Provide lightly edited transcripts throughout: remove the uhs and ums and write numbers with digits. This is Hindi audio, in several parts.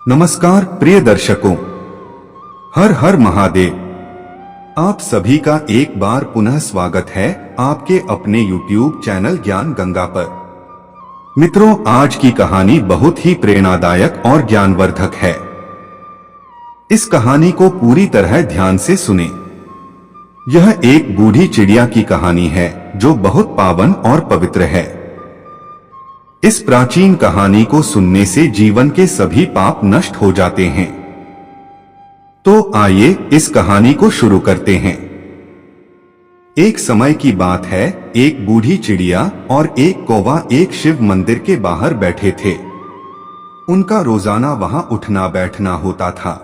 नमस्कार प्रिय दर्शकों, हर हर महादेव। आप सभी का एक बार पुनः स्वागत है आपके अपने YouTube चैनल ज्ञान गंगा पर। मित्रों, आज की कहानी बहुत ही प्रेरणादायक और ज्ञानवर्धक है। इस कहानी को पूरी तरह ध्यान से सुने। यह एक बूढ़ी चिड़िया की कहानी है जो बहुत पावन और पवित्र है। इस प्राचीन कहानी को सुनने से जीवन के सभी पाप नष्ट हो जाते हैं। तो आइए इस कहानी को शुरू करते हैं। एक समय की बात है, एक बूढ़ी चिड़िया और एक कौवा एक शिव मंदिर के बाहर बैठे थे। उनका रोजाना वहां उठना बैठना होता था।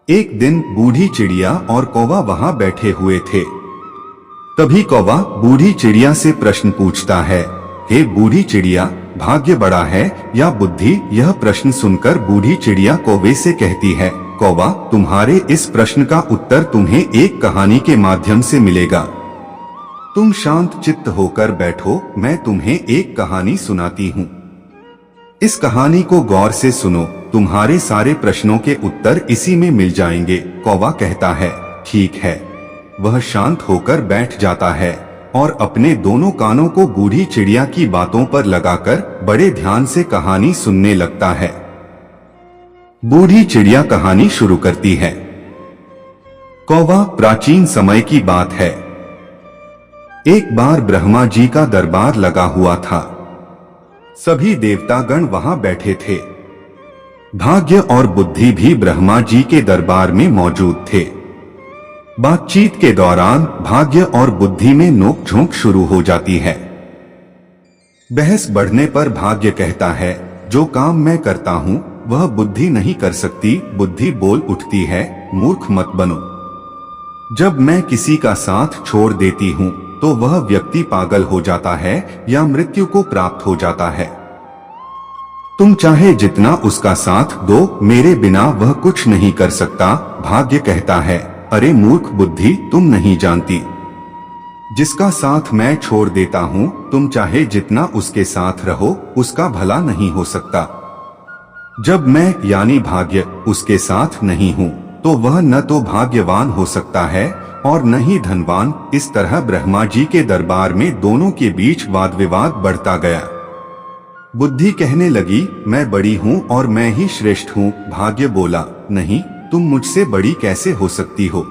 एक दिन बूढ़ी चिड़िया और कौवा वहां बैठे हुए थे। तभी कौवा बूढ़ी चिड़िया से प्रश्न पूछता है, हे बूढ़ी चिड़िया, भाग्य बड़ा है या बुद्धि? यह प्रश्न सुनकर बूढ़ी चिड़िया कौवे से कहती है, कौवा, तुम्हारे इस प्रश्न का उत्तर तुम्हें एक कहानी के माध्यम से मिलेगा। तुम शांत चित्त होकर बैठो, मैं तुम्हें एक कहानी सुनाती हूँ। इस कहानी को गौर से सुनो, तुम्हारे सारे प्रश्नों के उत्तर इसी में मिल जाएंगे। कौवा कहता है, ठीक है। वह शांत होकर बैठ जाता है और अपने दोनों कानों को बूढ़ी चिड़िया की बातों पर लगाकर बड़े ध्यान से कहानी सुनने लगता है। बूढ़ी चिड़िया कहानी शुरू करती है। कौवा, प्राचीन समय की बात है। एक बार ब्रह्मा जी का दरबार लगा हुआ था। सभी देवतागण वहां बैठे थे। भाग्य और बुद्धि भी ब्रह्मा जी के दरबार में मौजूद थे। बातचीत के दौरान भाग्य और बुद्धि में नोक-झोंक शुरू हो जाती है। बहस बढ़ने पर भाग्य कहता है, जो काम मैं करता हूँ वह बुद्धि नहीं कर सकती। बुद्धि बोल उठती है, मूर्ख मत बनो। जब मैं किसी का साथ छोड़ देती हूँ तो वह व्यक्ति पागल हो जाता है या मृत्यु को प्राप्त हो जाता है। तुम चाहे जितना उसका साथ दो, मेरे बिना वह कुछ नहीं कर सकता। भाग्य कहता है, अरे मूर्ख बुद्धि, तुम नहीं जानती। जिसका साथ मैं छोड़ देता हूँ, तुम चाहे जितना उसके साथ रहो, उसका भला नहीं हो सकता। जब मैं यानी भाग्य उसके साथ नहीं हूँ तो वह न तो भाग्यवान हो सकता है और न ही धनवान। इस तरह ब्रह्मा जी के दरबार में दोनों के बीच वाद विवाद बढ़ता गया। बुद्धि कहने लगी, मैं बड़ी हूँ और मैं ही श्रेष्ठ हूँ। भाग्य बोला, नहीं, तुम मुझसे बड़ी कैसे हो सकती हो?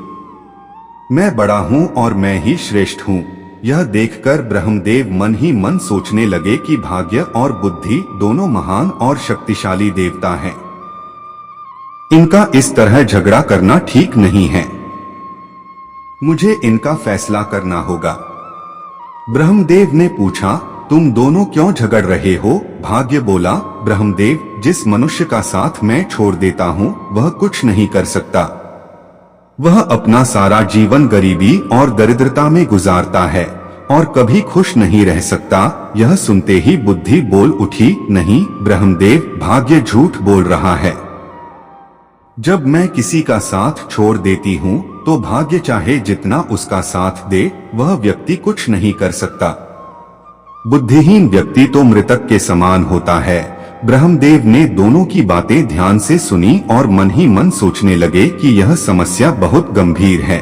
मैं बड़ा हूँ और मैं ही श्रेष्ठ हूँ। यह देखकर ब्रह्मदेव मन ही मन सोचने लगे कि भाग्य और बुद्धि दोनों महान और शक्तिशाली देवता हैं। इनका इस तरह झगड़ा करना ठीक नहीं है। मुझे इनका फैसला करना होगा। ब्रह्मदेव ने पूछा, तुम दोनों क्यों झगड़ रहे हो? भाग्य बोला, ब्रह्मदेव, जिस मनुष्य का साथ मैं छोड़ देता हूँ वह कुछ नहीं कर सकता। वह अपना सारा जीवन गरीबी और दरिद्रता में गुजारता है और कभी खुश नहीं रह सकता। यह सुनते ही बुद्धि बोल उठी, नहीं ब्रह्मदेव, भाग्य झूठ बोल रहा है। जब मैं किसी का साथ छोड़ देती हूँ तो भाग्य चाहे जितना उसका साथ दे, वह व्यक्ति कुछ नहीं कर सकता। बुद्धिहीन व्यक्ति तो मृतक के समान होता है। ब्रह्मदेव ने दोनों की बातें ध्यान से सुनी और मन ही मन सोचने लगे कि यह समस्या बहुत गंभीर है।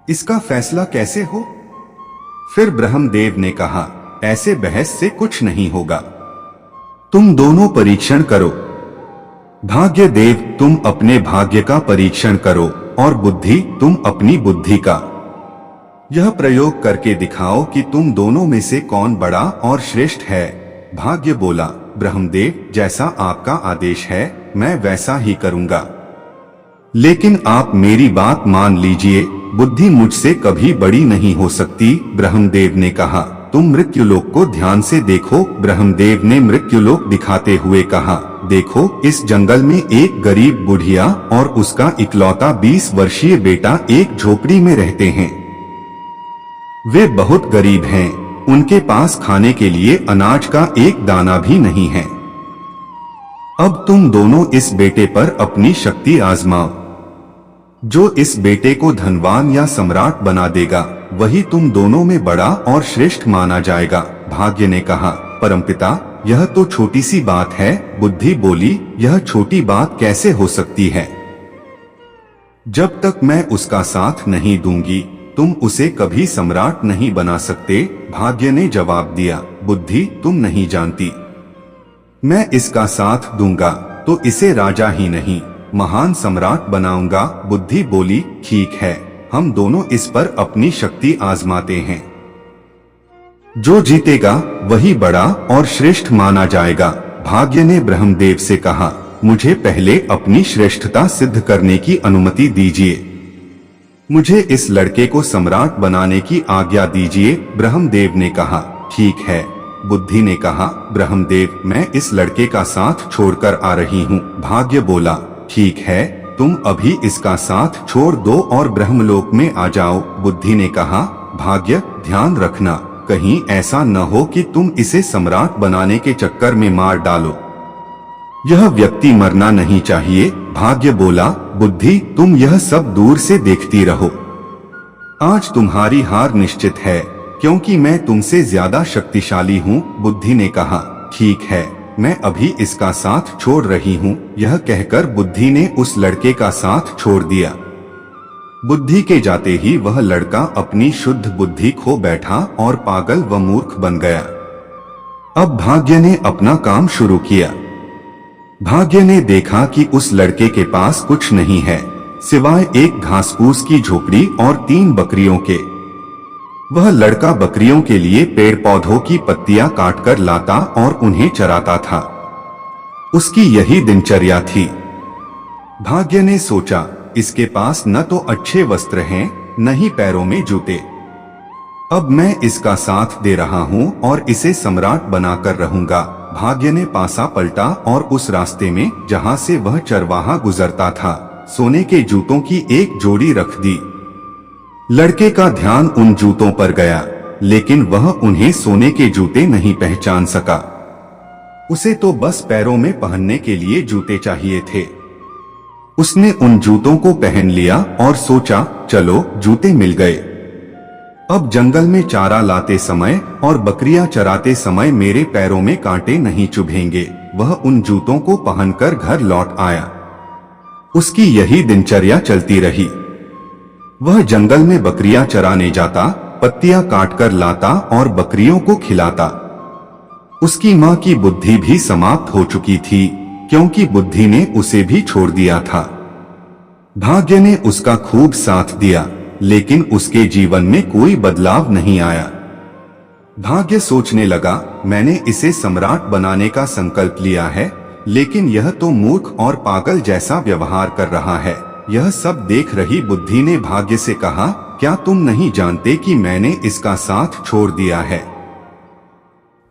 इसका फैसला कैसे हो? फिर ब्रह्मदेव ने कहा, ऐसे बहस से कुछ नहीं होगा। तुम दोनों परीक्षण करो। भाग्य देव, तुम अपने भाग्य का परीक्षण करो और बुद्धि, तुम अपनी बुद्धि का। यह प्रयोग करके दिखाओ कि तुम दोनों में से कौन बड़ा और श्रेष्ठ है। भाग्य बोला, ब्रह्मदेव, जैसा आपका आदेश है मैं वैसा ही करूंगा, लेकिन आप मेरी बात मान लीजिए, बुद्धि मुझसे कभी बड़ी नहीं हो सकती। ब्रह्मदेव ने कहा, तुम मृत्युलोक को ध्यान से देखो। ब्रह्मदेव ने मृत्युलोक दिखाते हुए कहा, देखो, इस जंगल में एक गरीब बुढ़िया और उसका इकलौता 20 वर्षीय बेटा एक झोपड़ी में रहते हैं। वे बहुत गरीब हैं, उनके पास खाने के लिए अनाज का एक दाना भी नहीं है। अब तुम दोनों इस बेटे पर अपनी शक्ति आजमाओ। जो इस बेटे को धनवान या सम्राट बना देगा वही तुम दोनों में बड़ा और श्रेष्ठ माना जाएगा। भाग्य ने कहा, परमपिता, यह तो छोटी सी बात है। बुद्धि बोली, यह छोटी बात कैसे हो सकती है? जब तक मैं उसका साथ नहीं दूंगी, तुम उसे कभी सम्राट नहीं बना सकते। भाग्य ने जवाब दिया, बुद्धि तुम नहीं जानती, मैं इसका साथ दूंगा तो इसे राजा ही नहीं महान सम्राट बनाऊंगा। बुद्धि बोली, ठीक है, हम दोनों इस पर अपनी शक्ति आजमाते हैं। जो जीतेगा वही बड़ा और श्रेष्ठ माना जाएगा। भाग्य ने ब्रह्मदेव से कहा, मुझे पहले अपनी श्रेष्ठता सिद्ध करने की अनुमति दीजिए। मुझे इस लड़के को सम्राट बनाने की आज्ञा दीजिए। ब्रह्मदेव ने कहा, ठीक है। बुद्धि ने कहा, ब्रह्मदेव, मैं इस लड़के का साथ छोड़कर आ रही हूँ। भाग्य बोला, ठीक है, तुम अभी इसका साथ छोड़ दो और ब्रह्मलोक में आ जाओ। बुद्धि ने कहा, भाग्य, ध्यान रखना, कहीं ऐसा न हो कि तुम इसे सम्राट बनाने के चक्कर में मार डालो। यह व्यक्ति मरना नहीं चाहिए। भाग्य बोला, बुद्धि, तुम यह सब दूर से देखती रहो। आज तुम्हारी हार निश्चित है, क्योंकि मैं तुमसे ज्यादा शक्तिशाली हूँ। बुद्धि ने कहा, ठीक है, मैं अभी इसका साथ छोड़ रही हूँ। यह कहकर बुद्धि ने उस लड़के का साथ छोड़ दिया। बुद्धि के जाते ही वह लड़का अपनी शुद्ध बुद्धि खो बैठा और पागल व मूर्ख बन गया। अब भाग्य ने अपना काम शुरू किया। भाग्य ने देखा कि उस लड़के के पास कुछ नहीं है सिवाय एक घास-फूस की झोपड़ी और 3 बकरियों के। वह लड़का बकरियों के लिए पेड़ पौधों की पत्तियां काटकर लाता और उन्हें चराता था। उसकी यही दिनचर्या थी। भाग्य ने सोचा, इसके पास न तो अच्छे वस्त्र हैं, न ही पैरों में जूते। अब मैं इसका साथ दे रहा हूँ और इसे सम्राट बनाकर रहूंगा। भाग्य ने पासा पलटा और उस रास्ते में जहाँ से वह चरवाहा गुजरता था, सोने के जूतों की एक जोड़ी रख दी। लड़के का ध्यान उन जूतों पर गया, लेकिन वह उन्हें सोने के जूते नहीं पहचान सका। उसे तो बस पैरों में पहनने के लिए जूते चाहिए थे। उसने उन जूतों को पहन लिया और सोचा, चलो, जूते मिल गए। अब जंगल में चारा लाते समय और बकरियां चराते समय मेरे पैरों में कांटे नहीं चुभेंगे। वह उन जूतों को पहनकर घर लौट आया। उसकी यही दिनचर्या चलती रही। वह जंगल में बकरियां चराने जाता, पत्तियां काटकर लाता और बकरियों को खिलाता। उसकी मां की बुद्धि भी समाप्त हो चुकी थी, क्योंकि बुद्धि ने उसे भी छोड़ दिया था। भाग्य ने उसका खूब साथ दिया, लेकिन उसके जीवन में कोई बदलाव नहीं आया। भाग्य सोचने लगा, मैंने इसे सम्राट बनाने का संकल्प लिया है, लेकिन यह तो मूर्ख और पागल जैसा व्यवहार कर रहा है। यह सब देख रही बुद्धि ने भाग्य से कहा, क्या तुम नहीं जानते कि मैंने इसका साथ छोड़ दिया है?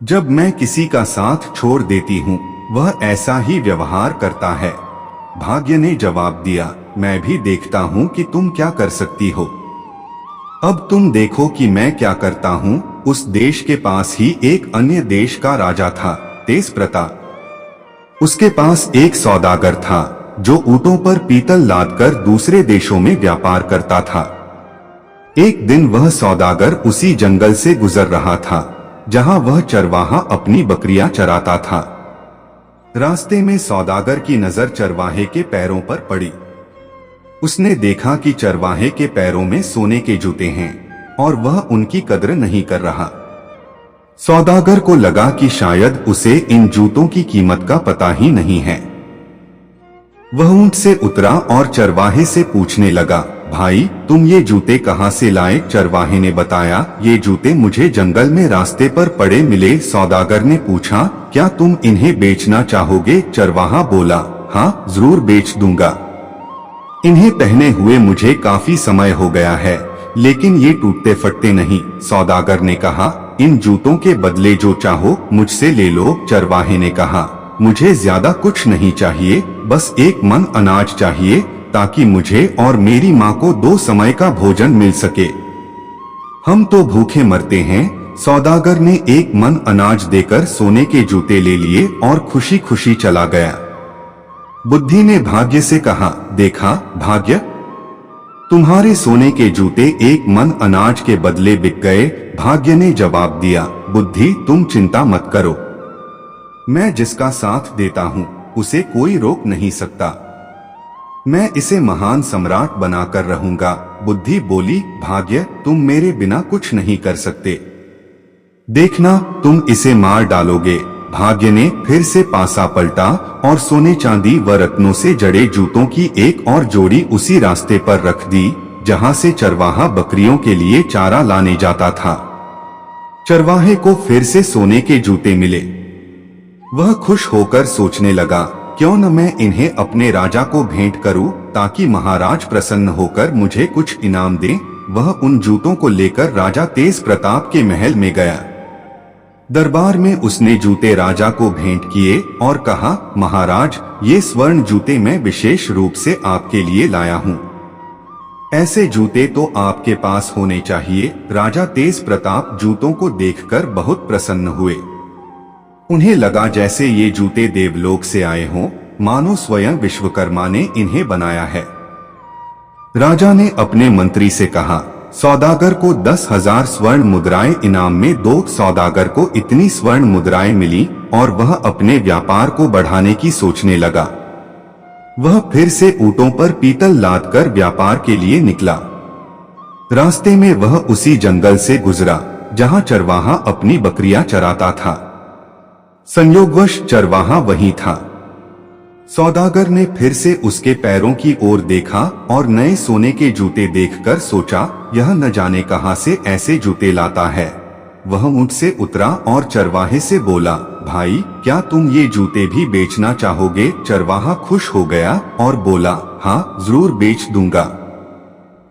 जब मैं किसी का साथ छोड़ देती हूँ, वह ऐसा ही व्यवहार करता है। भाग्य ने जवाब दिया, मैं भी देखता हूँ कि तुम क्या कर सकती हो। अब तुम देखो कि मैं क्या करता हूँ। उस देश के पास ही एक अन्य देश का राजा था, तेज प्रताप। उसके पास एक सौदागर था जो ऊंटों पर पीतल लादकर दूसरे देशों में व्यापार करता था। एक दिन वह सौदागर उसी जंगल से गुजर रहा था जहां वह चरवाहा अपनी बकरियां चराता था। रास्ते में सौदागर की नजर चरवाहे के पैरों पर पड़ी। उसने देखा कि चरवाहे के पैरों में सोने के जूते हैं और वह उनकी कद्र नहीं कर रहा। सौदागर को लगा कि शायद उसे इन जूतों की कीमत का पता ही नहीं है। वह ऊंट से उतरा और चरवाहे से पूछने लगा, भाई, तुम ये जूते कहाँ से लाए? चरवाहे ने बताया, ये जूते मुझे जंगल में रास्ते पर पड़े मिले। सौदागर ने पूछा, क्या तुम इन्हें बेचना चाहोगे? चरवाहा बोला, हाँ, जरूर बेच दूंगा। इन्हें पहने हुए मुझे काफी समय हो गया है, लेकिन ये टूटते फटते नहीं। सौदागर ने कहा, इन जूतों के बदले जो चाहो मुझसे ले लो। चरवाहे ने कहा, मुझे ज्यादा कुछ नहीं चाहिए, बस एक मन अनाज चाहिए, ताकि मुझे और मेरी माँ को 2 समय का भोजन मिल सके। हम तो भूखे मरते हैं। सौदागर ने एक मन अनाज देकर सोने के जूते ले लिए और खुशी खुशी चला गया। बुद्धि ने भाग्य से कहा, देखा भाग्य, तुम्हारे सोने के जूते एक मन अनाज के बदले बिक गए। भाग्य ने जवाब दिया, बुद्धि, तुम चिंता मत करो, मैं जिसका साथ देता हूँ उसे कोई रोक नहीं सकता। मैं इसे महान सम्राट बनाकर रहूंगा। बुद्धि बोली, भाग्य, तुम मेरे बिना कुछ नहीं कर सकते। देखना, तुम इसे मार डालोगे। भाग्य ने फिर से पासा पलटा और सोने चांदी व रत्नों से जड़े जूतों की एक और जोड़ी उसी रास्ते पर रख दी जहां से चरवाहा बकरियों के लिए चारा लाने जाता था। चरवाहे को फिर से सोने के जूते मिले। वह खुश होकर सोचने लगा, क्यों न मैं इन्हें अपने राजा को भेंट करूं ताकि महाराज प्रसन्न होकर मुझे कुछ इनाम दें। वह उन जूतों को लेकर राजा तेज प्रताप के महल में गया। दरबार में उसने जूते राजा को भेंट किए और कहा, महाराज, ये स्वर्ण जूते मैं विशेष रूप से आपके लिए लाया हूँ। ऐसे जूते तो आपके पास होने चाहिए। राजा तेज प्रताप जूतों को देखकर बहुत प्रसन्न हुए। उन्हें लगा जैसे ये जूते देवलोक से आए हों, मानो स्वयं विश्वकर्मा ने इन्हें बनाया है। राजा ने अपने मंत्री से कहा, सौदागर को 10,000 स्वर्ण मुद्राएं इनाम में। 2 सौदागर को इतनी स्वर्ण मुद्राएं मिली और वह अपने व्यापार को बढ़ाने की सोचने लगा। वह फिर से ऊंटों पर पीतल लाद कर व्यापार के लिए निकला। रास्ते में वह उसी जंगल से गुजरा जहां चरवाहा अपनी बकरियां चराता था। संयोगवश चरवाहा वहीं था। सौदागर ने फिर से उसके पैरों की ओर देखा और नए सोने के जूते देखकर सोचा, यह न जाने कहां से ऐसे जूते लाता है। वह ऊंट से उतरा और चरवाहे से बोला, भाई, क्या तुम ये जूते भी बेचना चाहोगे? चरवाहा खुश हो गया और बोला, हाँ, जरूर बेच दूंगा,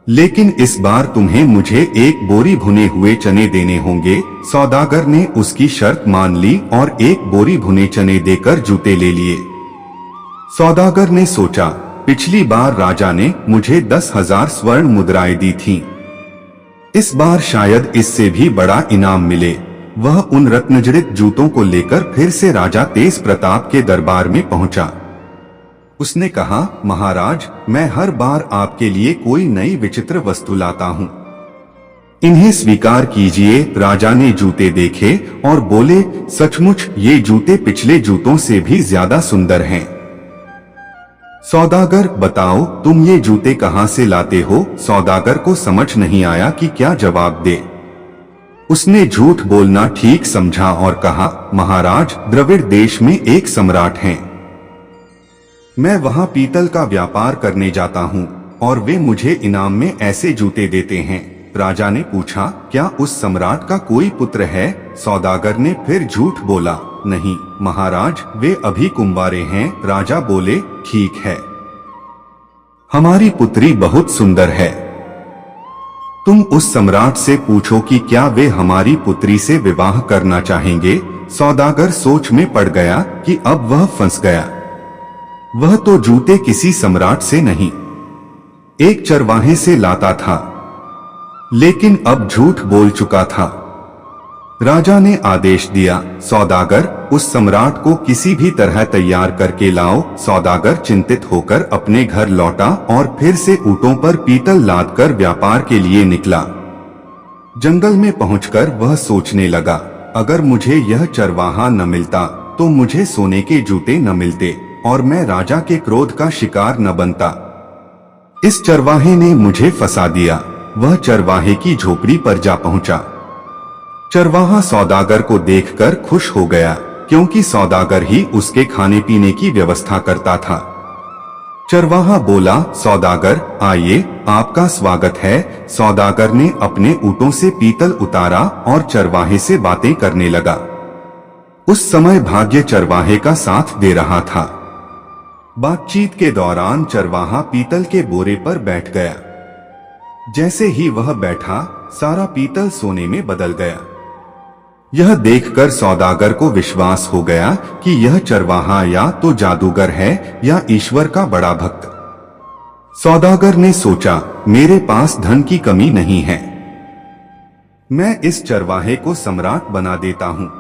लेकिन इस बार तुम्हें मुझे 1 बोरी भुने हुए चने देने होंगे। सौदागर ने उसकी शर्त मान ली और 1 बोरी भुने चने देकर जूते ले लिए। सौदागर ने सोचा, पिछली बार राजा ने मुझे 10,000 स्वर्ण मुद्राएं दी थीं। इस बार शायद इससे भी बड़ा इनाम मिले। वह उन रत्नजड़ित जूतों को लेकर फिर से राजा तेज प्रताप के दरबार में पहुंचा। उसने कहा, महाराज, मैं हर बार आपके लिए कोई नई विचित्र वस्तु लाता हूँ, इन्हें स्वीकार कीजिए। राजा ने जूते देखे और बोले, सचमुच ये जूते पिछले जूतों से भी ज्यादा सुंदर हैं। सौदागर, बताओ, तुम ये जूते कहां से लाते हो? सौदागर को समझ नहीं आया कि क्या जवाब दे। उसने झूठ बोलना ठीक समझा और कहा, महाराज, द्रविड़ देश में एक सम्राट हैं। मैं वहां पीतल का व्यापार करने जाता हूं और वे मुझे इनाम में ऐसे जूते देते हैं। राजा ने पूछा, क्या उस सम्राट का कोई पुत्र है? सौदागर ने फिर झूठ बोला, नहीं महाराज, वे अभी कुंवारे हैं। राजा बोले, ठीक है, हमारी पुत्री बहुत सुंदर है। तुम उस सम्राट से पूछो कि क्या वे हमारी पुत्री से विवाह करना चाहेंगे। सौदागर सोच में पड़ गया कि अब वह फंस गया। वह तो जूते किसी सम्राट से नहीं, एक चरवाहे से लाता था, लेकिन अब झूठ बोल चुका था। राजा ने आदेश दिया, सौदागर, उस सम्राट को किसी भी तरह तैयार करके लाओ। सौदागर चिंतित होकर अपने घर लौटा और फिर से ऊंटों पर पीतल लादकर व्यापार के लिए निकला। जंगल में पहुंचकर वह सोचने लगा, अगर मुझे यह चरवाहा न मिलता तो मुझे सोने के जूते न मिलते और मैं राजा के क्रोध का शिकार न बनता। इस चरवाहे ने मुझे फंसा दिया। वह चरवाहे की झोपड़ी पर जा पहुंचा। चरवाहा सौदागर को देखकर खुश हो गया, क्योंकि सौदागर ही उसके खाने पीने की व्यवस्था करता था। चरवाहा बोला, सौदागर, आइए, आपका स्वागत है। सौदागर ने अपने ऊंटों से पीतल उतारा और चरवाहे से बातें करने लगा। उस समय भाग्य चरवाहे का साथ दे रहा था। बातचीत के दौरान चरवाहा पीतल के बोरे पर बैठ गया। जैसे ही वह बैठा, सारा पीतल सोने में बदल गया। यह देखकर सौदागर को विश्वास हो गया कि यह चरवाहा या तो जादूगर है या ईश्वर का बड़ा भक्त। सौदागर ने सोचा, मेरे पास धन की कमी नहीं है, मैं इस चरवाहे को सम्राट बना देता हूँ।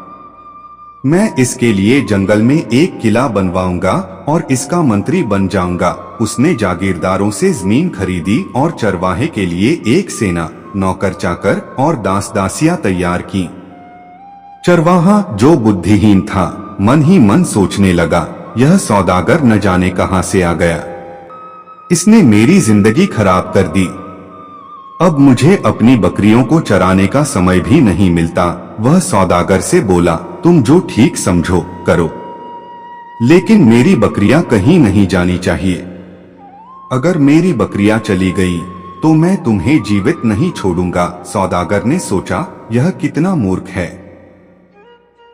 मैं इसके लिए जंगल में एक किला बनवाऊंगा और इसका मंत्री बन जाऊंगा। उसने जागीरदारों से जमीन खरीदी और चरवाहे के लिए एक सेना, नौकर चाकर और दास दासियां तैयार की। चरवाहा, जो बुद्धिहीन था, मन ही मन सोचने लगा, यह सौदागर न जाने कहां से आ गया। इसने मेरी जिंदगी खराब कर दी। अब मुझे अपनी बकरियों को चराने का समय भी नहीं मिलता। वह सौदागर से बोला, तुम जो ठीक समझो करो, लेकिन मेरी बकरियां कहीं नहीं जानी चाहिए। अगर मेरी बकरियां चली गई तो मैं तुम्हें जीवित नहीं छोड़ूंगा। सौदागर ने सोचा, यह कितना मूर्ख है।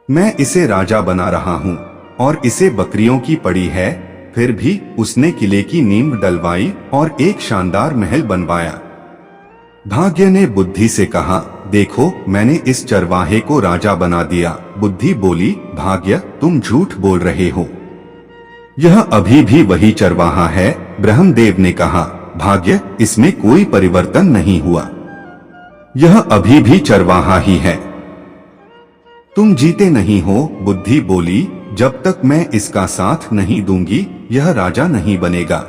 मैं इसे राजा बना रहा हूं और इसे बकरियों की पड़ी है। फिर भी उसने किले की नींव डलवाई और एक शानदार महल बनवाया। भाग्य ने बुद्धि से कहा, देखो मैंने इस चरवाहे को राजा बना दिया। बुद्धि बोली, भाग्य तुम झूठ बोल रहे हो, यह अभी भी वही चरवाहा है। ब्रह्मदेव ने कहा, भाग्य इसमें कोई परिवर्तन नहीं हुआ, यह अभी भी चरवाहा ही है। तुम जीते नहीं हो। बुद्धि बोली, जब तक मैं इसका साथ नहीं दूंगी यह राजा नहीं बनेगा,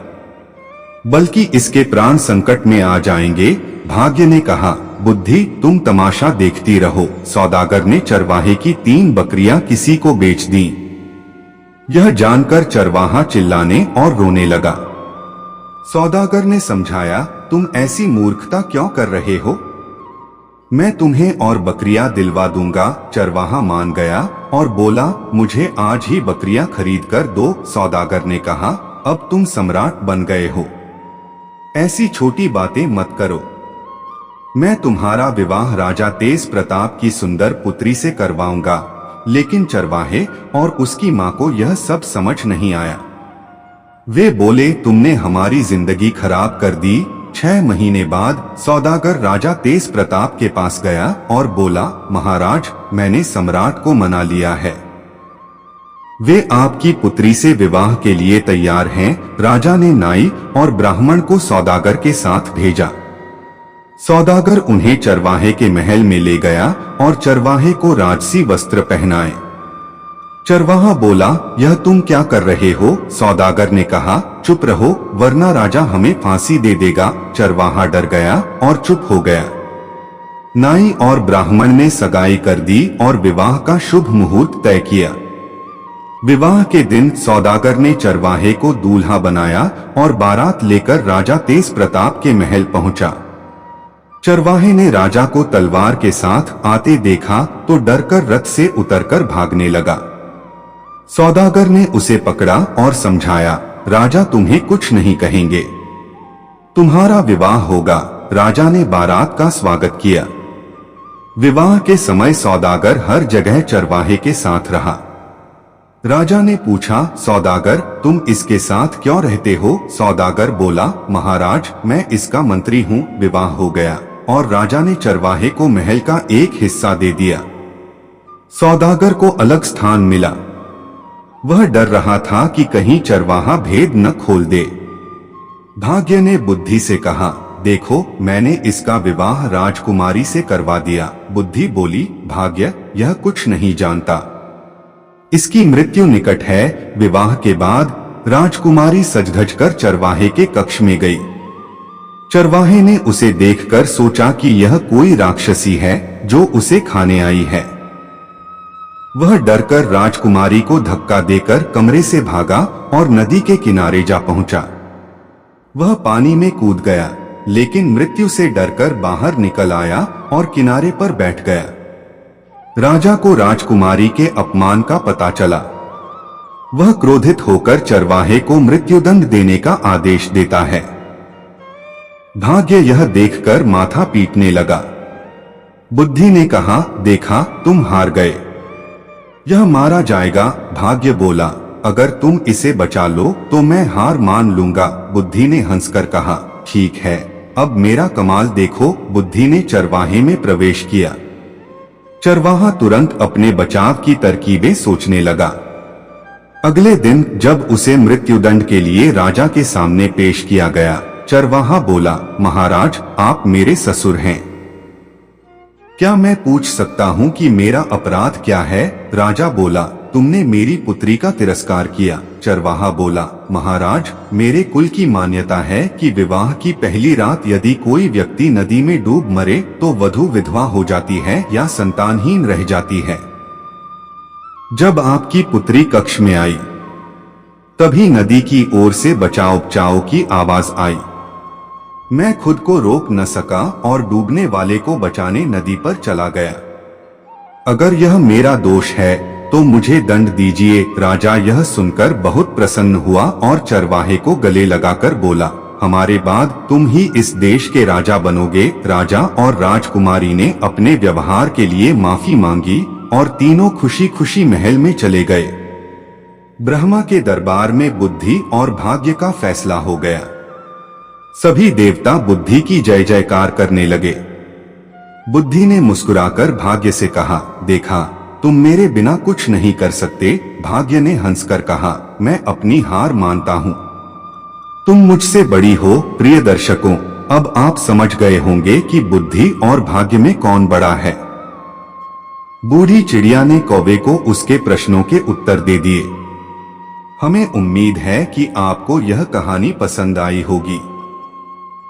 बल्कि इसके प्राण संकट में आ जाएंगे। भाग्य ने कहा, बुद्धि तुम तमाशा देखती रहो। सौदागर ने चरवाहे की 3 बकरियां किसी को बेच दी। यह जानकर चरवाहा चिल्लाने और रोने लगा। सौदागर ने समझाया, तुम ऐसी मूर्खता क्यों कर रहे हो, मैं तुम्हें और बकरियां दिलवा दूंगा। चरवाहा मान गया और बोला, मुझे आज ही बकरियां खरीद कर दो। सौदागर ने कहा, अब तुम सम्राट बन गए हो, ऐसी छोटी बातें मत करो। मैं तुम्हारा विवाह राजा तेज प्रताप की सुंदर पुत्री से करवाऊंगा। लेकिन चरवाहे और उसकी मां को यह सब समझ नहीं आया। वे बोले, तुमने हमारी जिंदगी खराब कर दी। 6 महीने बाद सौदागर राजा तेज प्रताप के पास गया और बोला, महाराज मैंने सम्राट को मना लिया है, वे आपकी पुत्री से विवाह के लिए तैयार हैं। राजा ने नाई और ब्राह्मण को सौदागर के साथ भेजा। सौदागर उन्हें चरवाहे के महल में ले गया और चरवाहे को राजसी वस्त्र पहनाए। चरवाहा बोला, यह तुम क्या कर रहे हो। सौदागर ने कहा, चुप रहो वरना राजा हमें फांसी दे देगा। चरवाहा डर गया और चुप हो गया। नाई और ब्राह्मण ने सगाई कर दी और विवाह का शुभ मुहूर्त तय किया। विवाह के दिन सौदागर ने चरवाहे को दूल्हा बनाया और बारात लेकर राजा तेज प्रताप के महल पहुंचा। चरवाहे ने राजा को तलवार के साथ आते देखा तो डरकर रथ से उतरकर भागने लगा। सौदागर ने उसे पकड़ा और समझाया, राजा तुम्हें कुछ नहीं कहेंगे, तुम्हारा विवाह होगा। राजा ने बारात का स्वागत किया। विवाह के समय सौदागर हर जगह चरवाहे के साथ रहा। राजा ने पूछा, सौदागर तुम इसके साथ क्यों रहते हो। सौदागर बोला, महाराज मैं इसका मंत्री हूँ। विवाह हो गया और राजा ने चरवाहे को महल का एक हिस्सा दे दिया। सौदागर को अलग स्थान मिला। वह डर रहा था कि कहीं चरवाहा भेद न खोल दे। भाग्य ने बुद्धि से कहा, देखो मैंने इसका विवाह राजकुमारी से करवा दिया। बुद्धि बोली, भाग्य यह कुछ नहीं जानता, इसकी मृत्यु निकट है। विवाह के बाद राजकुमारी सज-धज कर चरवाहे के कक्ष में गई। चरवाहे ने उसे देखकर सोचा कि यह कोई राक्षसी है जो उसे खाने आई है। वह डरकर राजकुमारी को धक्का देकर कमरे से भागा और नदी के किनारे जा पहुंचा। वह पानी में कूद गया, लेकिन मृत्यु से डरकर बाहर निकल आया और किनारे पर बैठ गया। राजा को राजकुमारी के अपमान का पता चला। वह क्रोधित होकर चरवाहे को मृत्युदंड देने का आदेश देता है। भाग्य यह देखकर माथा पीटने लगा। बुद्धि ने कहा, देखा तुम हार गए, यह मारा जाएगा। भाग्य बोला, अगर तुम इसे बचा लो तो मैं हार मान लूंगा। बुद्धि ने हंसकर कहा, ठीक है, अब मेरा कमाल देखो। बुद्धि ने चरवाहे में प्रवेश किया। चरवाहा तुरंत अपने बचाव की तरकीबें सोचने लगा। अगले दिन जब उसे मृत्युदंड के लिए राजा के सामने पेश किया गया, चरवाहा बोला, महाराज आप मेरे ससुर हैं, क्या मैं पूछ सकता हूं कि मेरा अपराध क्या है। राजा बोला, तुमने मेरी पुत्री का तिरस्कार किया। चरवाहा बोला, महाराज मेरे कुल की मान्यता है कि विवाह की पहली रात यदि कोई व्यक्ति नदी में डूब मरे तो वधू विधवा हो जाती है या संतानहीन रह जाती है। जब आपकी पुत्री कक्ष में आई तभी नदी की ओर से बचाओ बचाओ की आवाज आई। मैं खुद को रोक न सका और डूबने वाले को बचाने नदी पर चला गया। अगर यह मेरा दोष है तो मुझे दंड दीजिए। राजा यह सुनकर बहुत प्रसन्न हुआ और चरवाहे को गले लगाकर बोला, हमारे बाद तुम ही इस देश के राजा बनोगे। राजा और राजकुमारी ने अपने व्यवहार के लिए माफी मांगी और तीनों खुशी खुशी महल में चले गए। ब्रह्मा के दरबार में बुद्धि और भाग्य का फैसला हो गया। सभी देवता बुद्धि की जय जयकार करने लगे। बुद्धि ने मुस्कुराकर भाग्य से कहा, देखा तुम मेरे बिना कुछ नहीं कर सकते। भाग्य ने हंसकर कहा, मैं अपनी हार मानता हूँ, तुम मुझसे बड़ी हो। प्रिय दर्शकों, अब आप समझ गए होंगे कि बुद्धि और भाग्य में कौन बड़ा है। बूढ़ी चिड़िया ने कौवे को उसके प्रश्नों के उत्तर दे दिए। हमें उम्मीद है कि आपको यह कहानी पसंद आई होगी।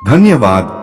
धन्यवाद।